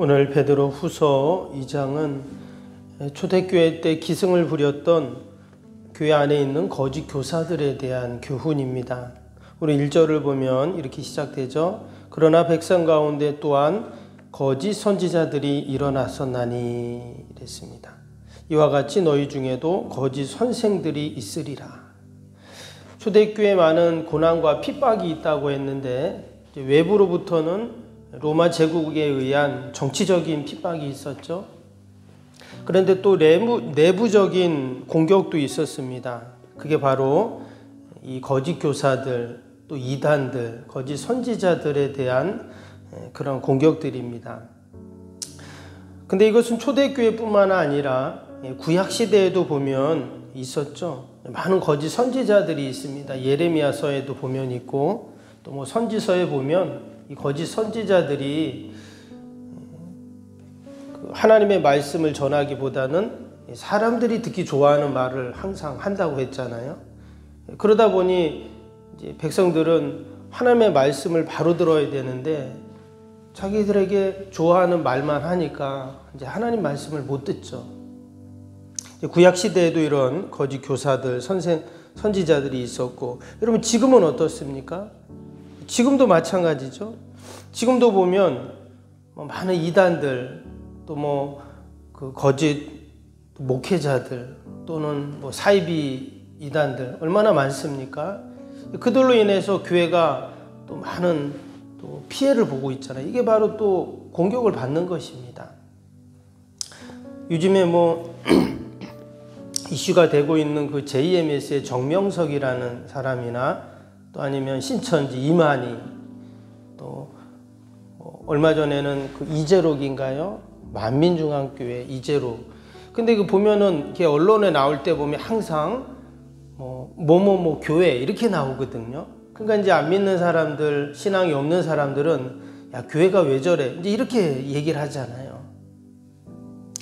오늘 베드로 후서 2장은 초대교회 때 기승을 부렸던 교회 안에 있는 거짓 교사들에 대한 교훈입니다. 우리 1절을 보면 이렇게 시작되죠. 그러나 백성 가운데 또한 거짓 선지자들이 일어났었나니 이랬습니다. 이와 같이 너희 중에도 거짓 선생들이 있으리라. 초대교회에 많은 고난과 핍박이 있다고 했는데 외부로부터는 로마 제국에 의한 정치적인 핍박이 있었죠. 그런데 또 내부적인 공격도 있었습니다. 그게 바로 이 거짓 교사들, 또 이단들, 거짓 선지자들에 대한 그런 공격들입니다. 근데 이것은 초대교회뿐만 아니라 구약시대에도 보면 있었죠. 많은 거짓 선지자들이 있습니다. 예레미야서에도 보면 있고, 또 뭐 선지서에 보면 이 거짓 선지자들이 하나님의 말씀을 전하기보다는 사람들이 듣기 좋아하는 말을 항상 한다고 했잖아요. 그러다 보니 이제 백성들은 하나님의 말씀을 바로 들어야 되는데 자기들에게 좋아하는 말만 하니까 이제 하나님 말씀을 못 듣죠. 구약 시대에도 이런 거짓 교사들, 선지자들이 있었고, 여러분 지금은 어떻습니까? 지금도 마찬가지죠. 지금도 보면 많은 이단들, 또 그 거짓 목회자들, 또는 사이비 이단들 얼마나 많습니까? 그들로 인해서 교회가 또 많은 또 피해를 보고 있잖아요. 이게 바로 또 공격을 받는 것입니다. 요즘에 이슈가 되고 있는 그 JMS의 정명석이라는 사람이나 또 아니면 신천지 이만희, 또 얼마 전에는 그 이재록인가요? 만민중앙교회 이재록. 근데 그 보면은 이렇게 언론에 나올 때 보면 항상 뭐뭐뭐 교회 이렇게 나오거든요. 그러니까 이제 안 믿는 사람들, 신앙이 없는 사람들은 야, 교회가 왜 저래? 이제 이렇게 얘기를 하잖아요.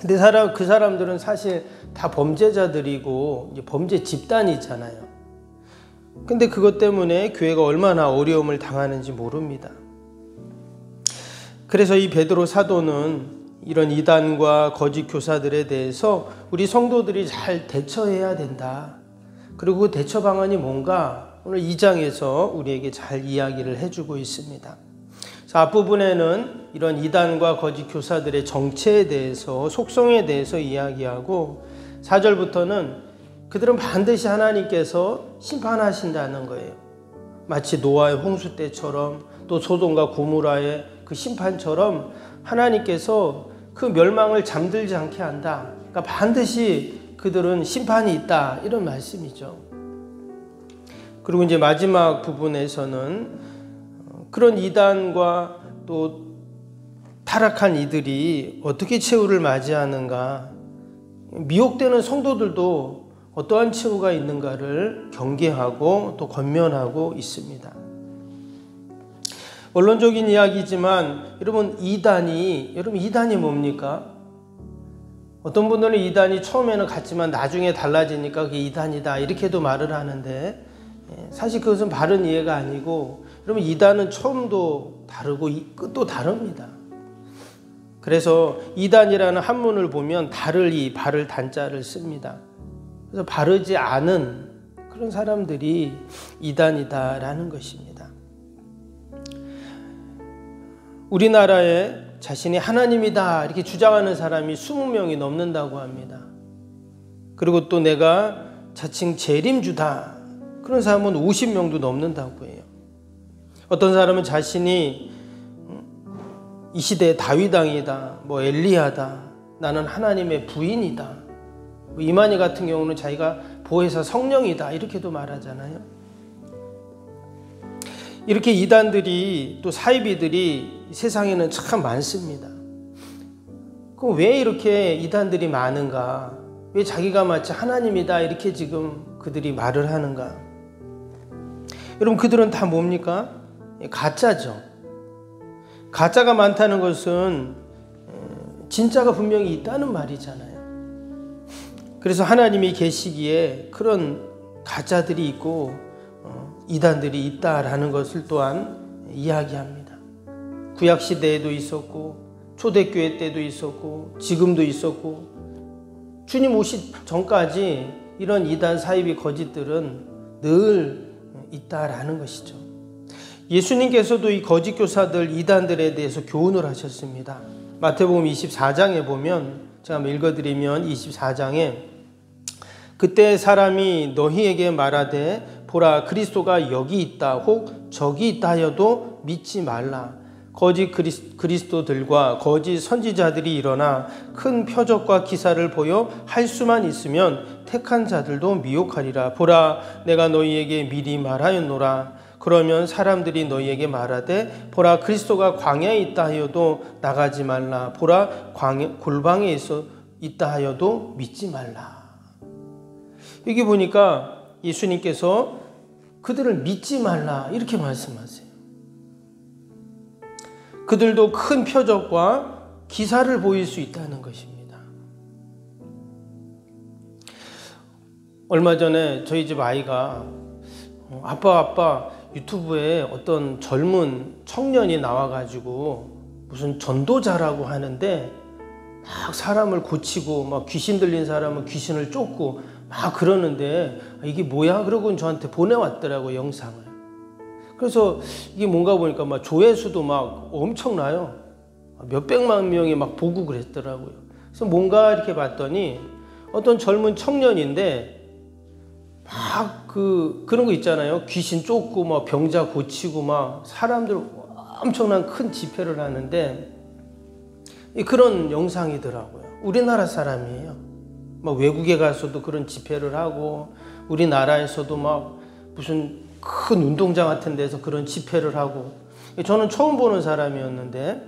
근데 그 사람들은 사실 다 범죄자들이고 이제 범죄 집단이잖아요. 근데 그것 때문에 교회가 얼마나 어려움을 당하는지 모릅니다. 그래서 이 베드로 사도는 이런 이단과 거짓 교사들에 대해서 우리 성도들이 잘 대처해야 된다. 그리고 그 대처 방안이 뭔가 오늘 2장에서 우리에게 잘 이야기를 해주고 있습니다. 그래서 앞부분에는 이런 이단과 거짓 교사들의 정체에 대해서, 속성에 대해서 이야기하고, 4절부터는 그들은 반드시 하나님께서 심판하신다는 거예요. 마치 노아의 홍수 때처럼, 또 소돔과 고모라의 그 심판처럼 하나님께서 그 멸망을 잠들지 않게 한다. 그러니까 반드시 그들은 심판이 있다, 이런 말씀이죠. 그리고 이제 마지막 부분에서는 그런 이단과 또 타락한 이들이 어떻게 최후를 맞이하는가, 미혹되는 성도들도 어떠한 최후가 있는가를 경계하고 또 권면하고 있습니다. 원론적인 이야기지만 여러분 이단이 뭡니까? 어떤 분들은 이단이 처음에는 같지만 나중에 달라지니까 그게 이단이다 이렇게도 말을 하는데, 사실 그것은 바른 이해가 아니고, 여러분 이단은 처음도 다르고 끝도 다릅니다. 그래서 이단이라는 한문을 보면 다를 이 바를 단자를 씁니다. 그래서 바르지 않은 그런 사람들이 이단이다라는 것입니다. 우리나라에 자신이 하나님이다 이렇게 주장하는 사람이 20명이 넘는다고 합니다. 그리고 또 내가 자칭 재림주다 그런 사람은 50명도 넘는다고 해요. 어떤 사람은 자신이 이 시대의 다윗왕이다, 엘리야다, 나는 하나님의 부인이다, 이만희 같은 경우는 자기가 보혜사 성령이다 이렇게도 말하잖아요. 이렇게 이단들이 또 사이비들이 세상에는 참 많습니다. 그럼 왜 이렇게 이단들이 많은가? 왜 자기가 마치 하나님이다 이렇게 지금 그들이 말을 하는가? 여러분 그들은 다 뭡니까? 가짜죠. 가짜가 많다는 것은 진짜가 분명히 있다는 말이잖아요. 그래서 하나님이 계시기에 그런 가짜들이 있고 이단들이 있다라는 것을 또한 이야기합니다. 구약 시대에도 있었고 초대교회 때도 있었고 지금도 있었고 주님 오시 전까지 이런 이단 사이비 거짓들은 늘 있다라는 것이죠. 예수님께서도 이 거짓 교사들 이단들에 대해서 교훈을 하셨습니다. 마태복음 24장에 보면 제가 한번 읽어드리면 24장에 그때 사람이 너희에게 말하되 보라 그리스도가 여기 있다 혹 저기 있다 하여도 믿지 말라. 거짓 그리스도들과 거짓 선지자들이 일어나 큰 표적과 기사를 보여 할 수만 있으면 택한 자들도 미혹하리라. 보라 내가 너희에게 미리 말하였노라. 그러면 사람들이 너희에게 말하되 보라 그리스도가 광야에 있다 하여도 나가지 말라. 보라 골방에 있다 하여도 믿지 말라. 여기 보니까 예수님께서 그들을 믿지 말라 이렇게 말씀하세요. 그들도 큰 표적과 기사를 보일 수 있다는 것입니다. 얼마 전에 저희 집 아이가 아빠 유튜브에 어떤 젊은 청년이 나와가지고 무슨 전도자라고 하는데 막 사람을 고치고 막 귀신 들린 사람은 귀신을 쫓고 막 그러는데 이게 뭐야? 그러고 저한테 보내왔더라고요, 영상을. 그래서 이게 뭔가 보니까 막 조회수도 막 엄청나요. 몇백만 명이 막 보고 그랬더라고요. 그래서 뭔가 이렇게 봤더니 어떤 젊은 청년인데 막 그런 거 있잖아요. 귀신 쫓고 막 병자 고치고 막 사람들 엄청난 큰 집회를 하는데 그런 영상이더라고요. 우리나라 사람이에요. 막 외국에 가서도 그런 집회를 하고 우리나라에서도 막 무슨 큰 운동장 같은 데서 그런 집회를 하고 저는 처음 보는 사람이었는데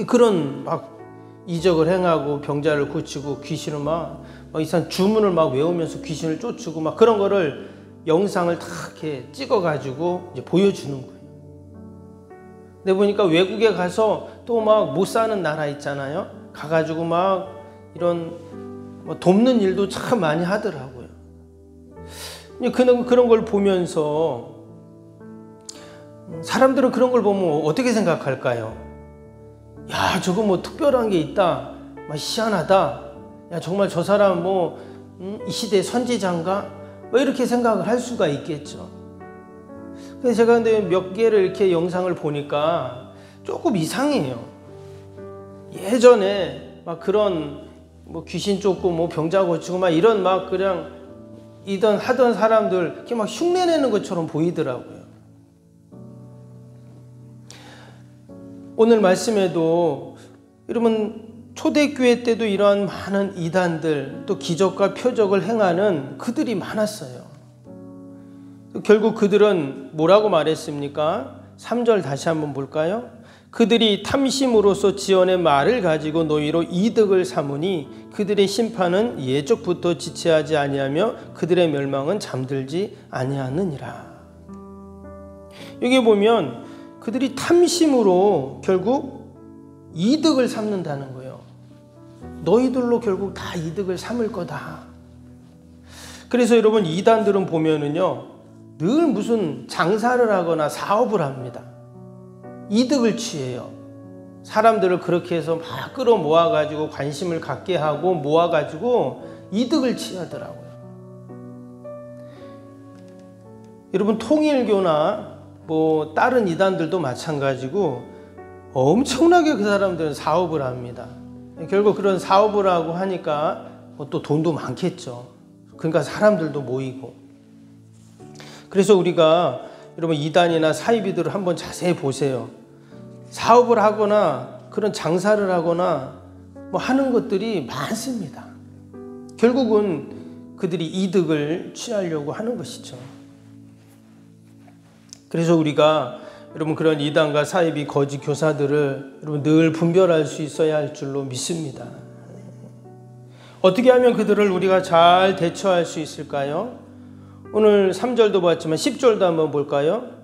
그런 막 이적을 행하고 병자를 고치고 귀신을 막 이상 주문을 막 외우면서 귀신을 쫓고 막 그런 거를 영상을 다 이렇게 찍어가지고 이제 보여주는 거예요. 근데 보니까 외국에 가서 또 막 못 사는 나라 있잖아요. 가가지고 막 이런 돕는 일도 참 많이 하더라고요. 그런 걸 보면서 사람들은 그런 걸 보면 어떻게 생각할까요? 야, 저거 뭐 특별한 게 있다. 막 희한하다. 야, 정말 저 사람 이 시대 선지자인가? 이렇게 생각을 할 수가 있겠죠. 그래서 제가 근데 몇 개를 이렇게 영상을 보니까 조금 이상해요. 예전에 막 그런 귀신 쫓고 병자 고치고 막 이런 막 그냥 하던 사람들 이렇게 막 흉내내는 것처럼 보이더라고요. 오늘 말씀에도 여러분 초대교회 때도 이러한 많은 이단들 또 기적과 표적을 행하는 그들이 많았어요. 결국 그들은 뭐라고 말했습니까? 3절 다시 한번 볼까요? 그들이 탐심으로써 지어낸 말을 가지고 너희로 이득을 삼으니 그들의 심판은 예적부터 지체하지 아니하며 그들의 멸망은 잠들지 아니하느니라. 여기 보면 그들이 탐심으로 결국 이득을 삼는다는 거예요. 너희들로 결국 다 이득을 삼을 거다. 그래서 여러분 이단들은 보면은요 늘 무슨 장사를 하거나 사업을 합니다. 이득을 취해요. 사람들을 그렇게 해서 막 끌어모아가지고 관심을 갖게 하고 모아가지고 이득을 취하더라고요. 여러분 통일교나 다른 이단들도 마찬가지고 엄청나게 그 사람들은 사업을 합니다. 결국 그런 사업을 하고 하니까 또 돈도 많겠죠. 그러니까 사람들도 모이고. 그래서 우리가 여러분 이단이나 사이비들을 한번 자세히 보세요. 사업을 하거나 그런 장사를 하거나 하는 것들이 많습니다. 결국은 그들이 이득을 취하려고 하는 것이죠. 그래서 우리가 여러분 그런 이단과 사이비 거짓 교사들을 여러분 늘 분별할 수 있어야 할 줄로 믿습니다. 어떻게 하면 그들을 우리가 잘 대처할 수 있을까요? 오늘 3절도 봤지만 10절도 한번 볼까요?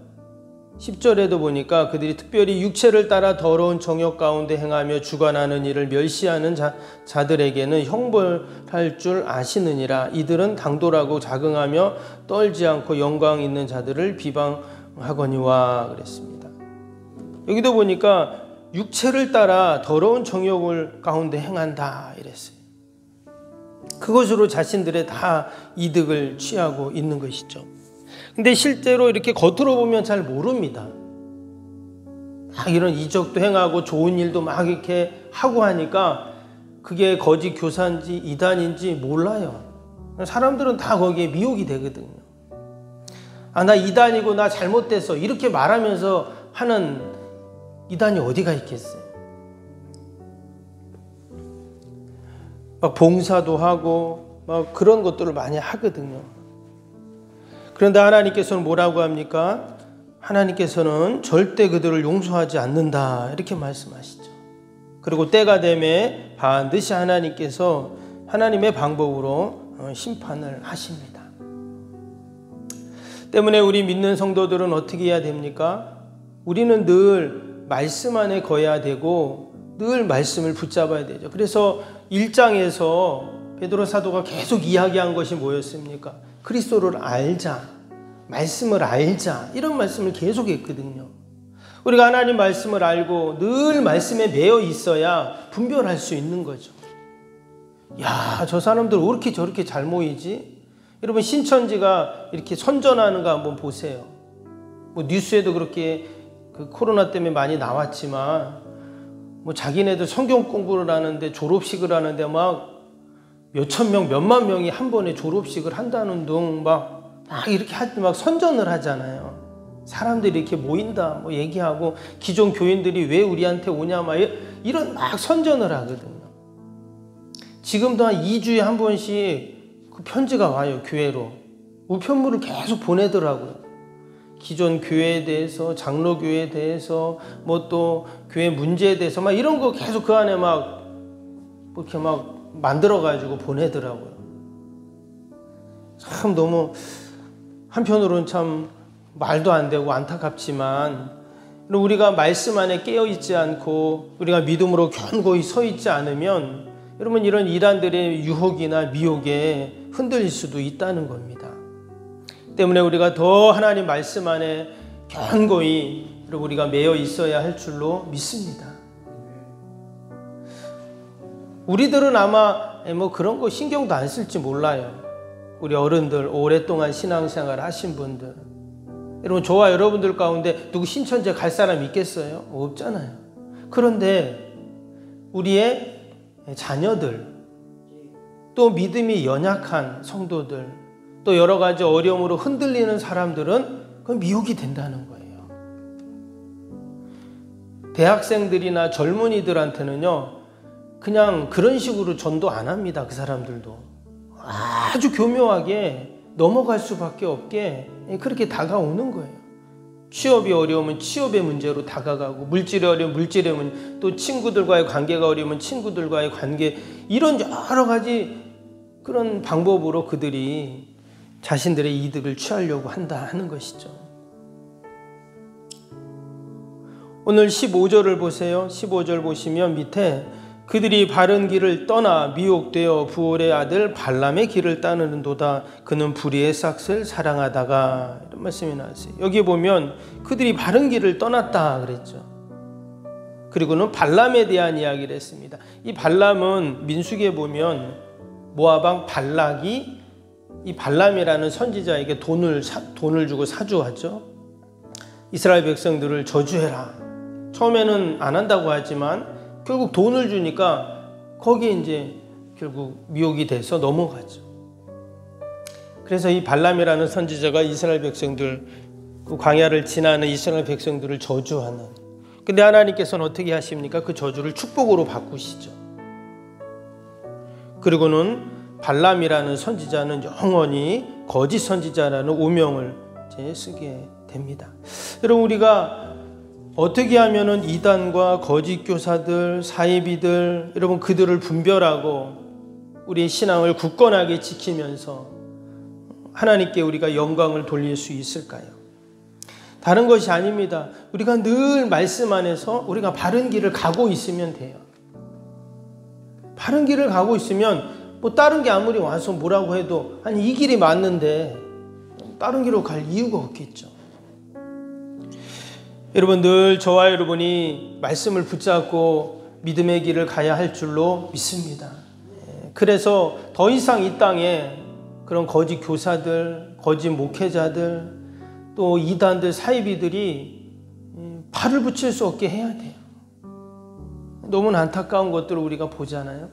10절에도 보니까 그들이 특별히 육체를 따라 더러운 정욕 가운데 행하며 주관하는 일을 멸시하는 자들에게는 형벌할 줄 아시느니라. 이들은 당돌하고 자긍하며 떨지 않고 영광 있는 자들을 비방하거니와 그랬습니다. 여기도 보니까 육체를 따라 더러운 정욕을 가운데 행한다 이랬어요. 그것으로 자신들의 다 이득을 취하고 있는 것이죠. 근데 실제로 이렇게 겉으로 보면 잘 모릅니다. 막 이런 이적도 행하고 좋은 일도 막 이렇게 하고 하니까 그게 거짓 교사인지 이단인지 몰라요. 사람들은 다 거기에 미혹이 되거든요. 아, 나 이단이고 나 잘못됐어 이렇게 말하면서 하는 이단이 어디가 있겠어요. 막 봉사도 하고 막 그런 것들을 많이 하거든요. 그런데 하나님께서는 뭐라고 합니까? 하나님께서는 절대 그들을 용서하지 않는다 이렇게 말씀하시죠. 그리고 때가 되매 반드시 하나님께서 하나님의 방법으로 심판을 하십니다. 때문에 우리 믿는 성도들은 어떻게 해야 됩니까? 우리는 늘 말씀 안에 거해야 되고 늘 말씀을 붙잡아야 되죠. 그래서 1장에서 베드로 사도가 계속 이야기한 것이 뭐였습니까? 그리스도를 알자, 말씀을 알자 이런 말씀을 계속했거든요. 우리가 하나님 말씀을 알고 늘 말씀에 매여 있어야 분별할 수 있는 거죠. 야, 저 사람들 왜 이렇게 저렇게 잘 모이지? 여러분 신천지가 이렇게 선전하는 거 한번 보세요. 뭐 뉴스에도 그렇게 그 코로나 때문에 많이 나왔지만 뭐 자기네들 성경 공부를 하는데 졸업식을 하는데 막 몇천 명, 몇만 명이 한 번에 졸업식을 한다는 둥 막 이렇게 막 선전을 하잖아요. 사람들이 이렇게 모인다 뭐 얘기하고 기존 교인들이 왜 우리한테 오냐 막 이런 막 선전을 하거든요. 지금도 한 2주에 한 번씩 그 편지가 와요. 교회로 우편물을 계속 보내더라고요. 기존 교회에 대해서, 장로교회에 대해서, 뭐 또 교회 문제에 대해서 막 이런 거 계속 그 안에 막 이렇게 막 만들어가지고 보내더라고요. 참 너무 한편으로는 참 말도 안 되고 안타깝지만 우리가 말씀 안에 깨어있지 않고 우리가 믿음으로 견고히 서 있지 않으면 여러분 이런 이단들의 유혹이나 미혹에 흔들릴 수도 있다는 겁니다. 때문에 우리가 더 하나님 말씀 안에 견고히 우리가 매여 있어야 할 줄로 믿습니다. 우리들은 아마 뭐 그런 거 신경도 안 쓸지 몰라요. 우리 어른들 오랫동안 신앙생활 하신 분들, 여러분 저와 여러분들 가운데 누구 신천지에 갈 사람 있겠어요? 없잖아요. 그런데 우리의 자녀들, 또 믿음이 연약한 성도들, 또 여러 가지 어려움으로 흔들리는 사람들은 그건 미혹이 된다는 거예요. 대학생들이나 젊은이들한테는요 그냥 그런 식으로 전도 안 합니다. 그 사람들도 아주 교묘하게 넘어갈 수밖에 없게 그렇게 다가오는 거예요. 취업이 어려우면 취업의 문제로 다가가고, 물질이 어려우면 물질의 문제, 또 친구들과의 관계가 어려우면 친구들과의 관계, 이런 여러 가지 그런 방법으로 그들이 자신들의 이득을 취하려고 한다 하는 것이죠. 오늘 15절을 보세요. 15절 보시면 밑에 그들이 바른 길을 떠나 미혹되어 부올의 아들 발람의 길을 따르는도다. 그는 불의의 싹을 사랑하다가, 이런 말씀이 나왔어요. 여기 보면 그들이 바른 길을 떠났다 그랬죠. 그리고는 발람에 대한 이야기를 했습니다. 이 발람은 민수기에 보면 모압 왕 발락이 이 발람이라는 선지자에게 돈을 주고 사주하죠. 이스라엘 백성들을 저주해라. 처음에는 안 한다고 하지만 결국 돈을 주니까 거기에 이제 결국 미혹이 돼서 넘어가죠. 그래서 이 발람이라는 선지자가 이스라엘 백성들, 그 광야를 지나는 이스라엘 백성들을 저주하는, 근데 하나님께서는 어떻게 하십니까? 그 저주를 축복으로 바꾸시죠. 그리고는 발람이라는 선지자는 영원히 거짓 선지자라는 오명을 쓰게 됩니다. 여러분 우리가 어떻게 하면은 이단과 거짓 교사들, 사이비들, 여러분 그들을 분별하고 우리의 신앙을 굳건하게 지키면서 하나님께 우리가 영광을 돌릴 수 있을까요? 다른 것이 아닙니다. 우리가 늘 말씀 안에서 우리가 바른 길을 가고 있으면 돼요. 바른 길을 가고 있으면 뭐 다른 게 아무리 와서 뭐라고 해도 아니 이 길이 맞는데 다른 길로 갈 이유가 없겠죠. 여러분, 늘 저와 여러분이 말씀을 붙잡고 믿음의 길을 가야 할 줄로 믿습니다. 그래서 더 이상 이 땅에 그런 거짓 교사들, 거짓 목회자들, 또 이단들, 사이비들이 발을 붙일 수 없게 해야 돼요. 너무나 안타까운 것들을 우리가 보잖아요.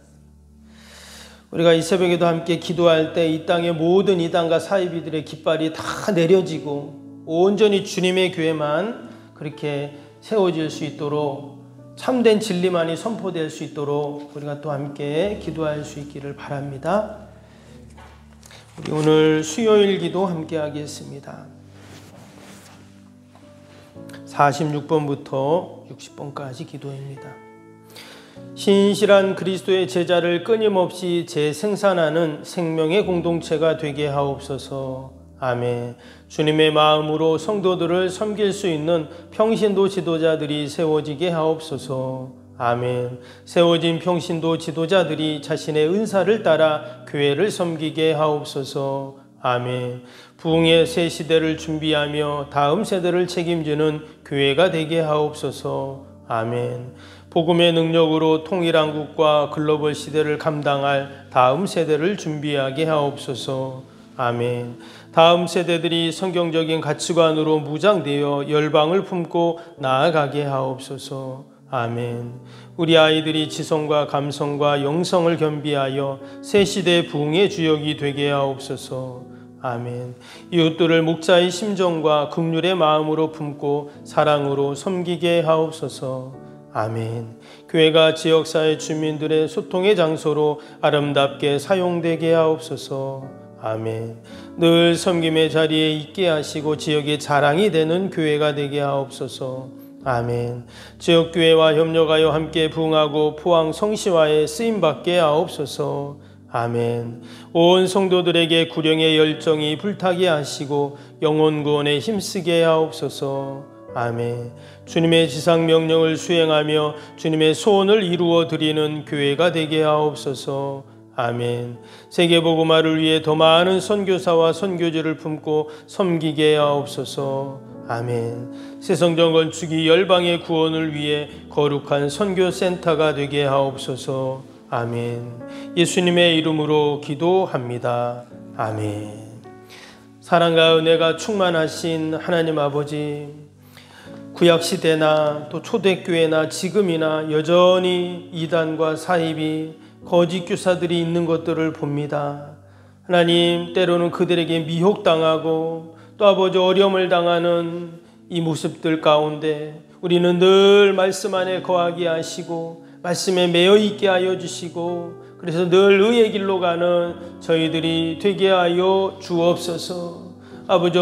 우리가 이 새벽에도 함께 기도할 때 이 땅의 모든 이단과 사이비들의 깃발이 다 내려지고 온전히 주님의 교회만 그렇게 세워질 수 있도록, 참된 진리만이 선포될 수 있도록 우리가 또 함께 기도할 수 있기를 바랍니다. 우리 오늘 수요일 기도 함께 하겠습니다. 46번부터 60번까지 기도입니다. 신실한 그리스도의 제자를 끊임없이 재생산하는 생명의 공동체가 되게 하옵소서. 아멘. 주님의 마음으로 성도들을 섬길 수 있는 평신도 지도자들이 세워지게 하옵소서. 아멘. 세워진 평신도 지도자들이 자신의 은사를 따라 교회를 섬기게 하옵소서. 아멘. 부흥의 새 시대를 준비하며 다음 세대를 책임지는 교회가 되게 하옵소서. 아멘. 복음의 능력으로 통일한국과 글로벌 시대를 감당할 다음 세대를 준비하게 하옵소서. 아멘. 다음 세대들이 성경적인 가치관으로 무장되어 열방을 품고 나아가게 하옵소서. 아멘. 우리 아이들이 지성과 감성과 영성을 겸비하여 새 시대의 부흥의 주역이 되게 하옵소서. 아멘. 이웃들을 목자의 심정과 긍휼의 마음으로 품고 사랑으로 섬기게 하옵소서. 아멘. 교회가 지역사회 주민들의 소통의 장소로 아름답게 사용되게 하옵소서. 아멘. 늘 섬김의 자리에 있게 하시고 지역의 자랑이 되는 교회가 되게 하옵소서. 아멘. 지역교회와 협력하여 함께 부흥하고 포항 성시화에 쓰임받게 하옵소서. 아멘. 온 성도들에게 구령의 열정이 불타게 하시고 영혼 구원에 힘쓰게 하옵소서. 아멘. 주님의 지상 명령을 수행하며 주님의 소원을 이루어 드리는 교회가 되게 하옵소서. 아멘. 세계복음화를 위해 더 많은 선교사와 선교지를 품고 섬기게 하옵소서. 아멘. 새성전 건축이 열방의 구원을 위해 거룩한 선교센터가 되게 하옵소서. 아멘. 예수님의 이름으로 기도합니다. 아멘. 사랑과 은혜가 충만하신 하나님 아버지, 구약시대나 또 초대교회나 지금이나 여전히 이단과 사입이 거짓 교사들이 있는 것들을 봅니다. 하나님, 때로는 그들에게 미혹당하고 또 아버지 어려움을 당하는 이 모습들 가운데 우리는 늘 말씀 안에 거하게 하시고 말씀에 매여 있게 하여 주시고, 그래서 늘 의의 길로 가는 저희들이 되게 하여 주옵소서. 아버지,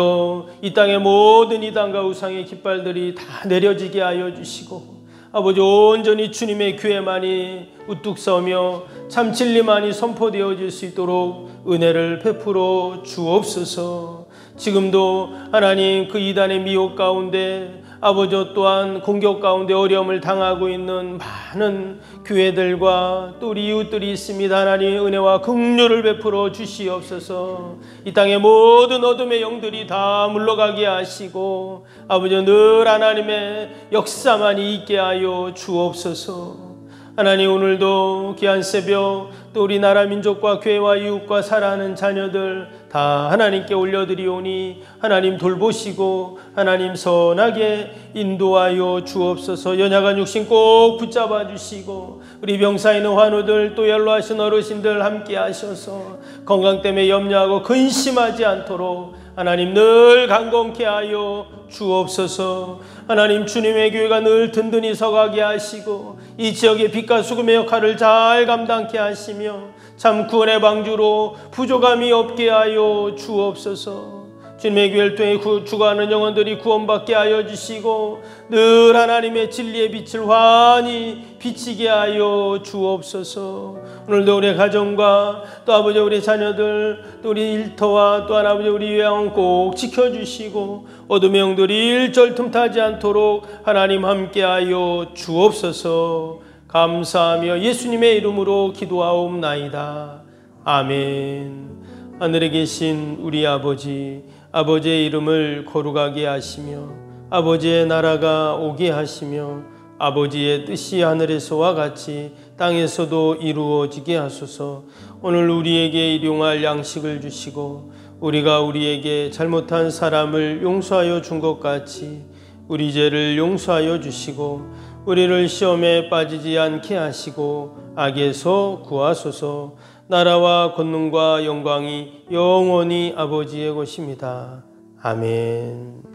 이 땅의 모든 이단과 우상의 깃발들이 다 내려지게 하여 주시고, 아버지, 온전히 주님의 교회만이 우뚝 서며 참 진리만이 선포되어질 수 있도록 은혜를 베풀어 주옵소서. 지금도 하나님, 그 이단의 미혹 가운데 아버지 또한 공격 가운데 어려움을 당하고 있는 많은 교회들과 또 우리 이웃들이 있습니다. 하나님, 은혜와 긍휼을 베풀어 주시옵소서. 이 땅의 모든 어둠의 영들이 다 물러가게 하시고 아버지, 늘 하나님의 역사만이 있게 하여 주옵소서. 하나님, 오늘도 귀한 새벽 또 우리 나라 민족과 교회와 이웃과 사랑하는 자녀들 다 하나님께 올려드리오니 하나님 돌보시고 하나님 선하게 인도하여 주옵소서. 연약한 육신 꼭 붙잡아 주시고 우리 병사 있는 환우들 또 연로하신 어르신들 함께 하셔서 건강 때문에 염려하고 근심하지 않도록 하나님 늘 강건케 하여 주옵소서. 하나님, 주님의 교회가 늘 든든히 서가게 하시고 이 지역의 빛과 수금의 역할을 잘 감당케 하시며 참 구원의 방주로 부족함이 없게 하여 주옵소서. 주님의 교회를 통해 죽어가는 영혼들이 구원받게 하여 주시고 늘 하나님의 진리의 빛을 환히 비치게 하여 주옵소서. 오늘도 우리 가정과 또 아버지 우리 자녀들 또 우리 일터와 또한 아버지 우리 요양원 꼭 지켜주시고 어둠의 영들이 일절 틈타지 않도록 하나님 함께하여 주옵소서. 감사하며 예수님의 이름으로 기도하옵나이다. 아멘. 하늘에 계신 우리 아버지, 아버지의 이름을 거룩하게 하시며 아버지의 나라가 오게 하시며 아버지의 뜻이 하늘에서와 같이 땅에서도 이루어지게 하소서. 오늘 우리에게 일용할 양식을 주시고 우리가 우리에게 잘못한 사람을 용서하여 준 것 같이 우리 죄를 용서하여 주시고 우리를 시험에 빠지지 않게 하시고 악에서 구하소서. 나라와 권능과 영광이 영원히 아버지의 것입니다. 아멘.